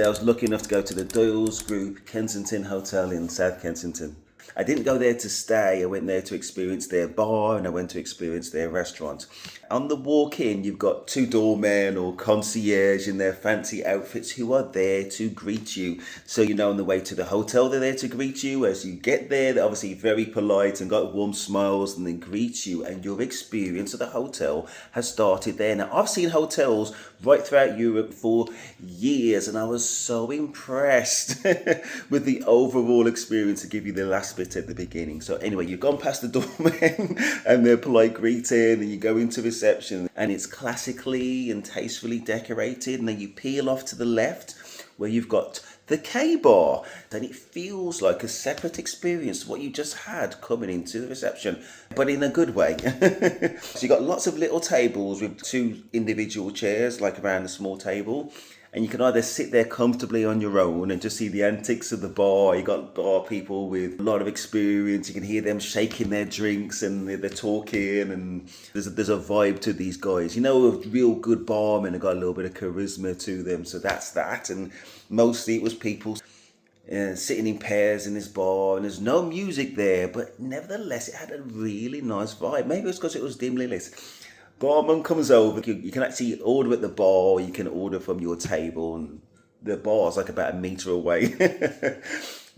I was lucky enough to go to the Doyle's Group Kensington Hotel in South Kensington. I didn't go there to stay, I went there to experience their bar and I went to experience their restaurant. On the walk in, you've got two doormen or concierge in their fancy outfits who are there to greet you. So you know on the way to the hotel they're there to greet you. As you get there, they're obviously very polite and got warm smiles and they greet you, and your experience of the hotel has started there. Now I've seen hotels right throughout Europe for years and I was so impressed with the overall experience to give you the last bit at the beginning. So anyway, you've gone past the doorman and their polite greeting and you go into reception and it's classically and tastefully decorated, and then you peel off to the left where you've got the K-bar, and it feels like a separate experience to what you just had coming into the reception, but in a good way. So you got lots of little tables with two individual chairs like around a small table, and you can either sit there comfortably on your own and just see the antics of the bar. You got bar people with a lot of experience. You can hear them shaking their drinks and they're talking, and there's a vibe to these guys. You know, a real good barman have got a little bit of charisma to them. So that's that. And mostly it was people sitting in pairs in this bar, and there's no music there, but nevertheless it had a really nice vibe. Maybe it's because it was dimly lit. Barman comes over, you can actually order at the bar, you can order from your table, and the bar's like about a metre away.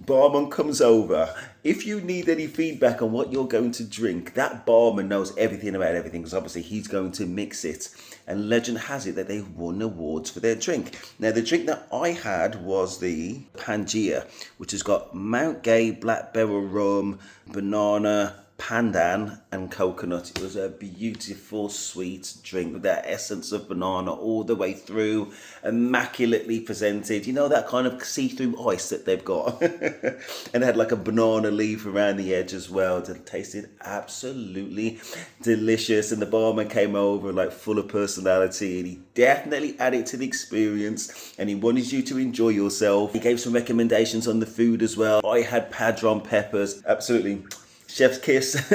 Barman comes over. If you need any feedback on what you're going to drink, that barman knows everything about everything, because obviously he's going to mix it. And legend has it that they won awards for their drink. Now the drink that I had was the Pangea, which has got Mount Gay Black Barrel Rum, banana, pandan and coconut. It was a beautiful sweet drink with that essence of banana all the way through, immaculately presented. You know, that kind of see-through ice that they've got. And it had like a banana leaf around the edge as well. It tasted absolutely delicious, and the barman came over like full of personality, and he definitely added to the experience and he wanted you to enjoy yourself. He gave some recommendations on the food as well. I had padron peppers, absolutely chef's kiss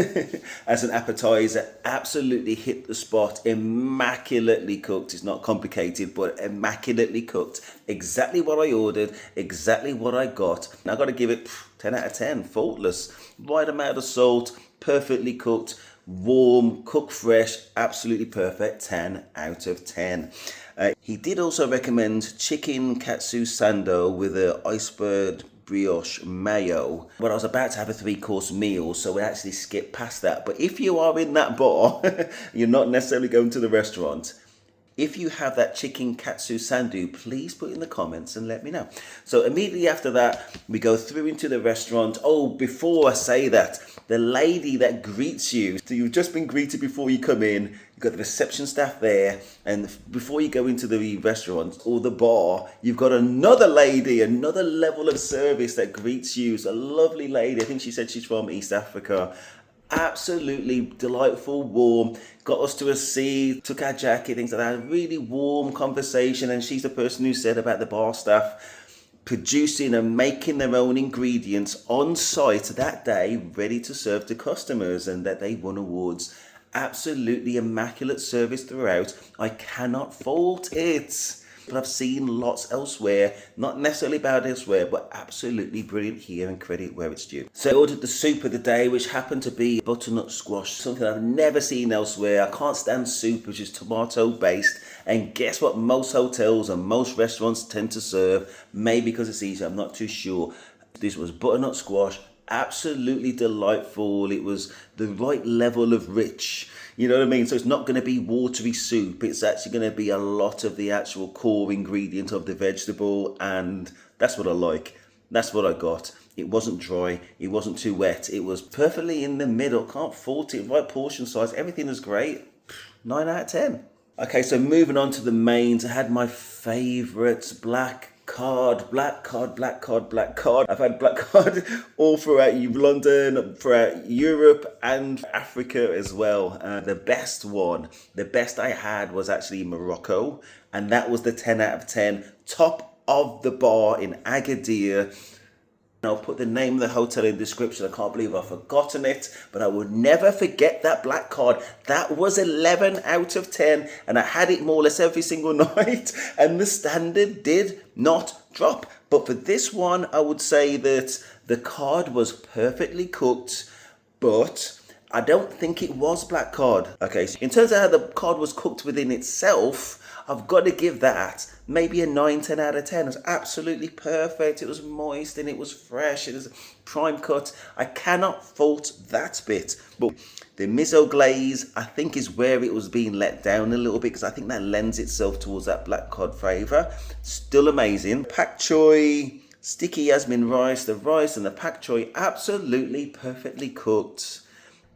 as an appetizer. Absolutely hit the spot. Immaculately cooked. It's not complicated, but immaculately cooked. Exactly what I ordered, exactly what I got. And I got to give it 10 out of 10. Faultless. Right amount of salt, perfectly cooked, warm, cooked fresh, absolutely perfect. 10 out of 10. He did also recommend chicken katsu sando with an iceberg brioche mayo, but I was about to have a 3-course meal, so we actually skipped past that. But if you are in that bar, you're not necessarily going to the restaurant, if you have that chicken katsu sandu, please put in the comments and let me know. So immediately after that, we go through into the restaurant. Oh, before I say that, the lady that greets you, so you've just been greeted before you come in, you've got the reception staff there, and before you go into the restaurant or the bar, you've got another lady, another level of service that greets you. It's a lovely lady. I think she said she's from East Africa. Absolutely delightful, warm, got us to a seat, took our jacket, things like that. A really warm conversation, and she's the person who said about the bar staff producing and making their own ingredients on site that day, ready to serve to customers, and that they won awards. Absolutely immaculate service throughout. I cannot fault it. But I've seen lots elsewhere, not necessarily bad elsewhere, but absolutely brilliant here, and credit where it's due. So I ordered the soup of the day, which happened to be butternut squash, something I've never seen elsewhere. I can't stand soup, which is tomato based. And guess what most hotels and most restaurants tend to serve? Maybe because it's easy, I'm not too sure. This was butternut squash, absolutely delightful. It was the right level of rich. You know what I mean? So it's not going to be watery soup. It's actually going to be a lot of the actual core ingredient of the vegetable. And that's what I like. That's what I got. It wasn't dry. It wasn't too wet. It was perfectly in the middle. Can't fault it. Right portion size. Everything was great. 9 out of 10. Okay, so moving on to the mains. I had my favourites. Black cod. I've had black cod all throughout London, throughout Europe and Africa as well. The best I had was actually Morocco, and that was the 10 out of 10. Top of the bar in Agadir. I'll put the name of the hotel in the description. I can't believe I've forgotten it, but I will never forget that black card. That was 11 out of 10, and I had it more or less every single night, and the standard did not drop. But for this one, I would say that the card was perfectly cooked, but I don't think it was black cod. Okay, so in terms of how the cod was cooked within itself, I've got to give that maybe a 9, 10 out of 10. It was absolutely perfect. It was moist and it was fresh. It was prime cut. I cannot fault that bit. But the miso glaze, I think, is where it was being let down a little bit, because I think that lends itself towards that black cod flavour. Still amazing. Pak choy, sticky yasmin rice, the rice and the pak choy, absolutely perfectly cooked.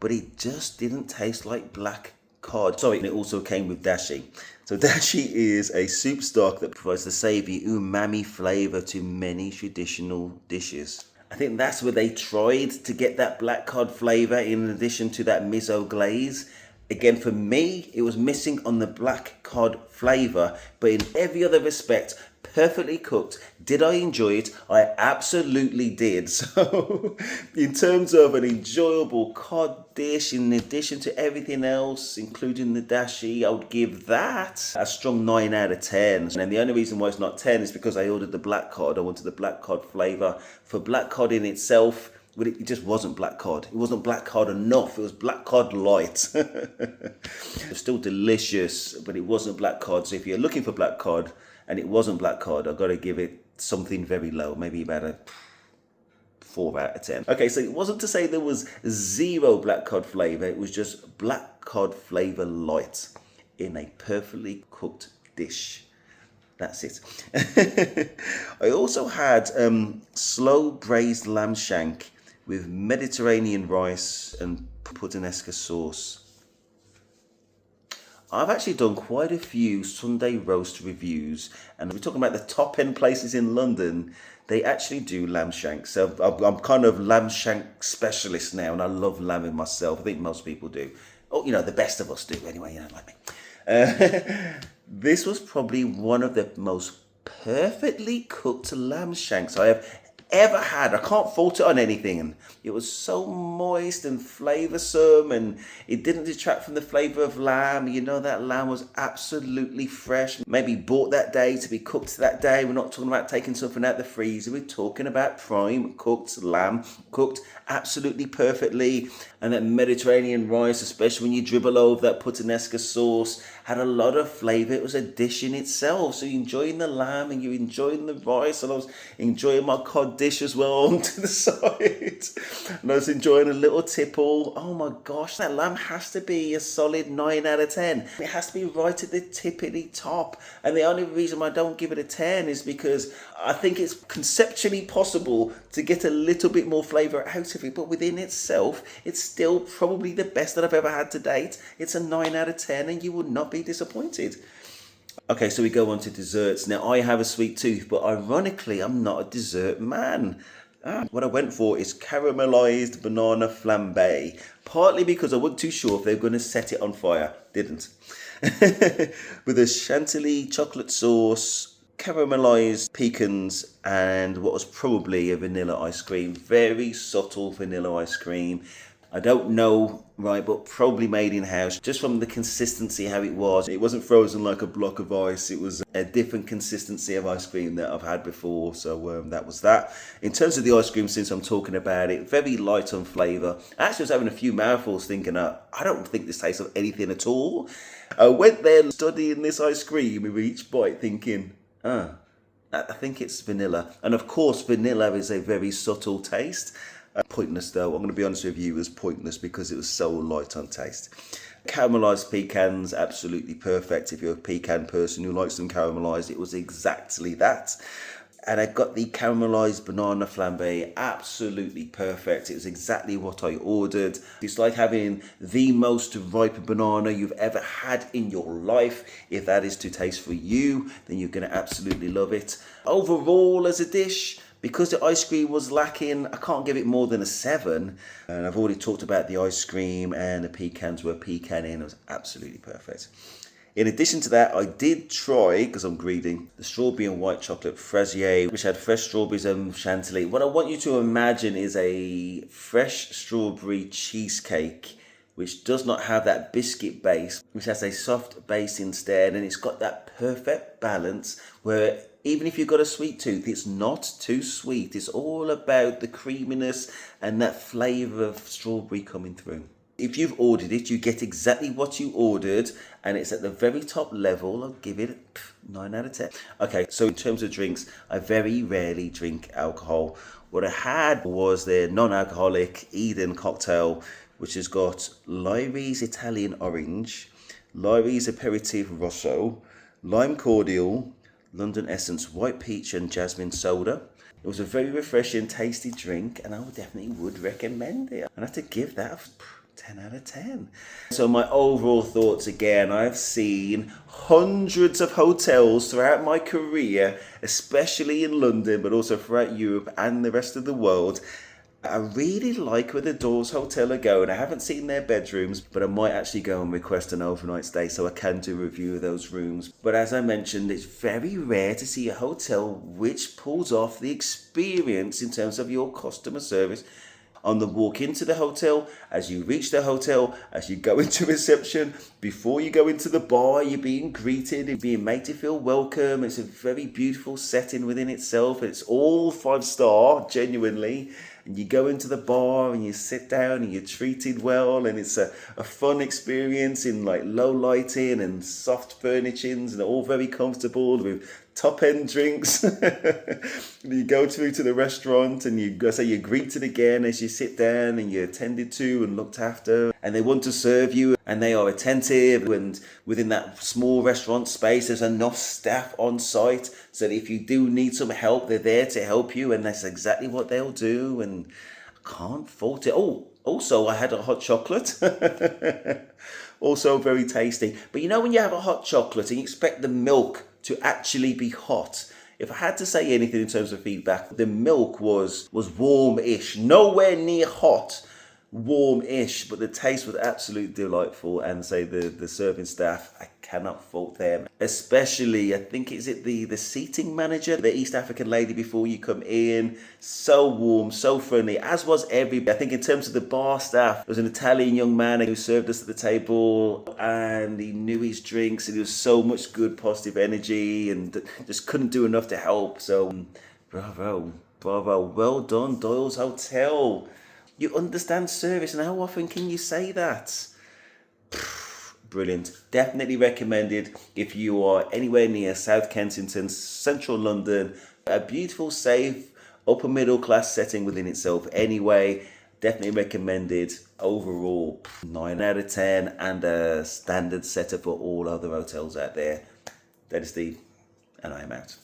But it just didn't taste like black cod. Sorry, and it also came with dashi. So dashi is a soup stock that provides the savoury umami flavour to many traditional dishes. I think that's where they tried to get that black cod flavour in addition to that miso glaze. Again, for me, it was missing on the black cod flavour, but in every other respect, perfectly cooked. Did I enjoy it? I absolutely did. So in terms of an enjoyable cod dish, in addition to everything else, including the dashi, I would give that a strong 9 out of 10. And the only reason why it's not 10 is because I ordered the black cod. I wanted the black cod flavour. For black cod in itself, but it just wasn't black cod. It wasn't black cod enough. It was black cod light. It was still delicious, but it wasn't black cod. So if you're looking for black cod and it wasn't black cod, I've got to give it something very low, maybe about a 4 out of 10. Okay, so it wasn't to say there was zero black cod flavour. It was just black cod flavour light in a perfectly cooked dish. That's it. I also had slow braised lamb shank with Mediterranean rice and puttanesca sauce. I've actually done quite a few Sunday roast reviews, and we're talking about the top end places in London. They actually do lamb shank. So I'm kind of lamb shank specialist now, and I love lambing myself. I think most people do. Oh, you know, the best of us do anyway, you know, like me. This was probably one of the most perfectly cooked lamb shanks I have ever had. I can't fault it on anything. It was so moist and flavoursome, and it didn't detract from the flavour of lamb. You know, that lamb was absolutely fresh. Maybe bought that day to be cooked that day. We're not talking about taking something out the freezer. We're talking about prime cooked lamb, cooked absolutely perfectly. And that Mediterranean rice, especially when you dribble over that puttanesca sauce, had a lot of flavour. It was a dish in itself. So you're enjoying the lamb and you're enjoying the rice, and I was enjoying my cod dish as well to the side. And I was enjoying a little tipple. Oh my gosh, that lamb has to be a solid 9 out of 10. It has to be right at the tippity top. And the only reason why I don't give it a 10 is because I think it's conceptually possible to get a little bit more flavour out of it, but within itself, it's still probably the best that I've ever had to date. It's a 9 out of 10, and you would not be disappointed. Okay, so we go on to desserts. Now, I have a sweet tooth, but ironically, I'm not a dessert man. What I went for is caramelized banana flambe, partly because I wasn't too sure if they were going to set it on fire. Didn't. With a chantilly chocolate sauce, caramelized pecans, and what was probably a vanilla ice cream. Very subtle vanilla ice cream. I don't know, right, but probably made in-house. Just from the consistency, how it was. It wasn't frozen like a block of ice. It was a different consistency of ice cream that I've had before. So that was that. In terms of the ice cream, since I'm talking about it, very light on flavour. I actually was having a few mouthfuls thinking, I don't think this tastes of anything at all. I went there studying this ice cream with each bite thinking, I think it's vanilla. And of course, vanilla is a very subtle taste. Pointless though, I'm going to be honest with you, it was pointless because it was so light on taste. Caramelised pecans, absolutely perfect. If you're a pecan person who likes them caramelised, it was exactly that. And I got the caramelised banana flambe, absolutely perfect. It was exactly what I ordered. It's like having the most ripe banana you've ever had in your life. If that is to taste for you, then you're going to absolutely love it. Overall, as a dish, because the ice cream was lacking, I can't give it more than a 7. And I've already talked about the ice cream, and the pecans were pecan in. It was absolutely perfect. In addition to that, I did try, because I'm greedy, the strawberry and white chocolate fraisier, which had fresh strawberries and chantilly. What I want you to imagine is a fresh strawberry cheesecake, which does not have that biscuit base, which has a soft base instead, and it's got that perfect balance where even if you've got a sweet tooth, it's not too sweet. It's all about the creaminess and that flavour of strawberry coming through. If you've ordered it, you get exactly what you ordered, and it's at the very top level. I'll give it 9 out of 10. Okay, so in terms of drinks, I very rarely drink alcohol. What I had was their non-alcoholic Eden cocktail, which has got Lyrie's Italian Orange, Lyrie's Aperitif Rosso, Lime Cordial, London Essence White Peach and Jasmine Soda. It was a very refreshing, tasty drink, and I definitely would recommend it. I'd have to give that 10 out of 10. So my overall thoughts again, I've seen hundreds of hotels throughout my career, especially in London, but also throughout Europe and the rest of the world. I really like where the Doors Hotel are going. I haven't seen their bedrooms, but I might actually go and request an overnight stay so I can do a review of those rooms. But as I mentioned, it's very rare to see a hotel which pulls off the experience in terms of your customer service. On the walk into the hotel, as you reach the hotel, as you go into reception, before you go into the bar, you're being greeted, you're being made to feel welcome. It's a very beautiful setting within itself. It's all 5-star, genuinely. And you go into the bar and you sit down and you're treated well, and it's a fun experience in like low lighting and soft furnishings and all very comfortable with top end drinks. You go through to the restaurant and you're greeted again as you sit down, and you're attended to and looked after, and they want to serve you and they are attentive, and within that small restaurant space there's enough staff on site so that if you do need some help, they're there to help you, and that's exactly what they'll do, and I can't fault it. Oh, also I had a hot chocolate. Also very tasty. But you know when you have a hot chocolate and you expect the milk to actually be hot, if I had to say anything in terms of feedback, the milk was warm-ish, nowhere near hot, warm-ish, but the taste was absolutely delightful, and say the serving staff, I cannot fault them. Especially, I think, is it the seating manager, the East African lady before you come in, so warm, so friendly, as was everybody. I think in terms of the bar staff, there was an Italian young man who served us at the table, and he knew his drinks, and there was so much good positive energy, and just couldn't do enough to help. So bravo, well done, Doyle's Hotel. You understand service, and how often can you say that? Brilliant. Definitely recommended if you are anywhere near South Kensington, central London. A beautiful, safe, upper middle class setting within itself anyway. Definitely recommended. Overall, 9 out of 10, and a standard setup for all other hotels out there. That is Steve, and I am out.